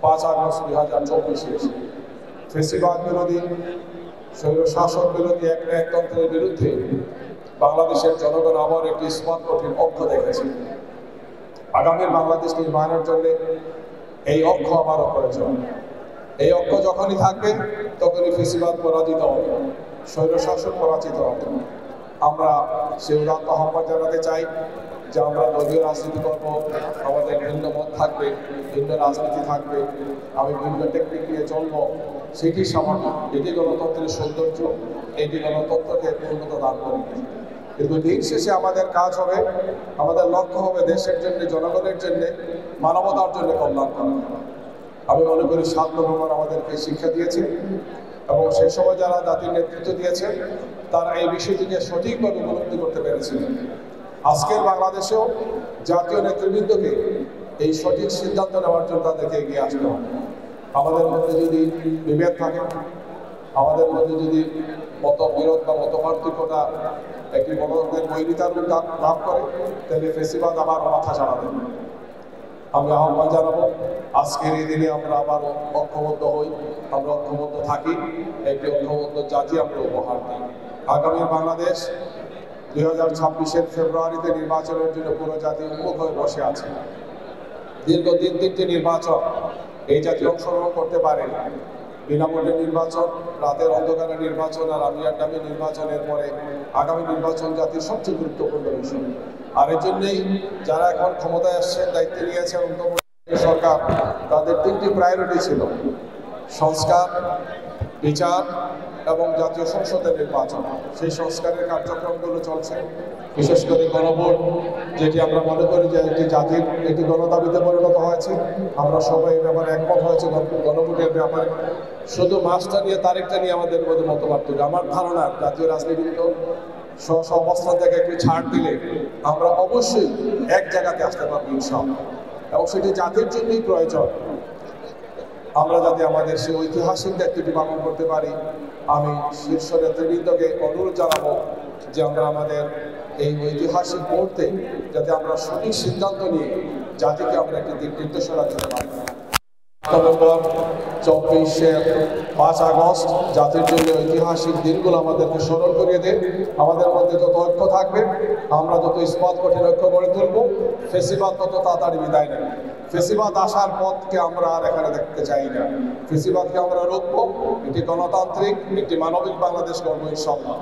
5 August 2024 ফেসিবাদ বিরোধী স্বৈরশাসক বিরোধী এক ন্যায়তন্ত্রের বিরুদ্ধে বাংলাদেশের জনগণ আবার একটি ইস্পাত কঠিন অক্ষ দেখেছে। আগামীর বাংলাদেশ নির্মাণের জন্য এই অক্ষ আবারও প্রয়োজন। এই অক্ষ যখনই থাকবে তখনই ফেসিবাদ পরাজিত হবে, স্বৈরশাসক পরাজিত হবে। আমরা সে উদাত্ত আহ্বান জানাতে চাই যে আমরা দলীয় রাজনীতি করবো, আমাদের ভিন্ন মত থাকবে, ভিন্ন রাজনীতি থাকবে, আমি ভিন্ন টেকনিক নিয়ে চলবো, সেটি স্বাভাবিক। এটি গণতন্ত্রের সৌন্দর্য, এটি গণতন্ত্রকে পূর্ণতা দান করবে। কিন্তু দিন শেষে আমাদের কাজ হবে, আমাদের লক্ষ্য হবে দেশের জন্য, জনগণের জন্য, মানবতার জন্য কল্যাণ করা। আমি মনে করি 7 নভেম্বর আমাদেরকে শিক্ষা দিয়েছে এবং সেই সময় যারা জাতির নেতৃত্ব দিয়েছে তারা এই বিষয়টিকে সঠিকভাবে উপলব্ধি করতে পেরেছিলেন। আজকের বাংলাদেশেও জাতীয় নেতৃবৃন্দকে এই সঠিক সিদ্ধান্ত নেওয়ার জন্য তাদেরকে এগিয়ে আসতে হবে। আমাদের মধ্যে যদি বিভেদ থাকে, আমাদের মধ্যে যদি মতবিরোধ বা মতপার্থক্যতা একটি গণতন্ত্রের বৈরিতার রূপ লাভ করে, তাহলে ফেসিবাদ আবার মাথা ছাড়াবে। আমি আহ্বান জানাবো আজকের এই দিনে আমরা আবার ঐক্যবদ্ধ হই, আমরা ঐক্যবদ্ধ থাকি, একটি ঐক্যবদ্ধ জাতি আমরা উপহার দিই। আগামী বাংলাদেশ 2026-এর ফেব্রুয়ারিতে নির্বাচনের জন্য পুরো জাতি উন্মুখ হয়ে বসে আছে। দীর্ঘদিন 3টি নির্বাচন এই জাতি অংশগ্রহণ করতে পারে। বিনামূল্যে নির্বাচন, রাতের অন্ধকারে নির্বাচন আর আমিয়ার নামে নির্বাচনের পরে আগামী নির্বাচন জাতির সবচেয়ে গুরুত্বপূর্ণ বিষয়। আর এর জন্যেই যারা এখন ক্ষমতায় আসছেন, দায়িত্ব নিয়েছেন অন্তর্বর্তী সরকার, তাদের 3টি প্রায়োরিটি ছিল: সংস্কার, বিচার এবং জাতীয় সংসদের নির্বাচন। সেই সংস্কারের কার্যক্রমগুলো চলছে, বিশেষ করে গণভোট, যেটি আমরা মনে করি যে একটি জাতির একটি গণদাবিতে পরিণত হয়েছে। আমরা সবাই এই ব্যাপারে একমত হয়েছে গণভোটের ব্যাপারে। শুধু মাসটা নিয়ে, তারিখটা নিয়ে আমাদের মধ্যে মতপার্থক্য। আমার ধারণা জাতীয় রাজনীতিবিদ স্ব অবস্থান থেকে একটু ছাড় দিলে আমরা অবশ্যই এক জায়গাতে আসতে পারবো ইনশাআল্লাহ, এবং সেটি জাতির জন্যই প্রয়োজন। আমরা যাতে আমাদের সেই ঐতিহাসিক দায়িত্বটি পালন করতে পারি, আমি শীর্ষ নেতৃবৃন্দকে অনুরোধ জানাবো যে আমরা আমাদের এই ঐতিহাসিক মুহূর্তে যাতে আমরা সঠিক সিদ্ধান্ত নিয়ে জাতিকে আমরা একটি দিক নির্দেশনা দিতে পারি। নভেম্বর 24-এর 5 আগস্ট জাতির জন্য ঐতিহাসিক দিনগুলো আমাদেরকে স্মরণ করিয়ে দেয়। আমাদের মধ্যে যত ঐক্য থাকবে, আমরা যত ইস্পাত কঠিন ঐক্য গড়ে তুলব, ফেসিবাদ তত তাড়াতাড়ি বিদায় নেবে। ফেসিবাদ আসার পথকে আমরা আর এখানে দেখতে চাই না। ফেসিবাদকে আমরা রুখবো, একটি গণতান্ত্রিক, একটি মানবিক বাংলাদেশ গড়বো ইনশাআল্লাহ।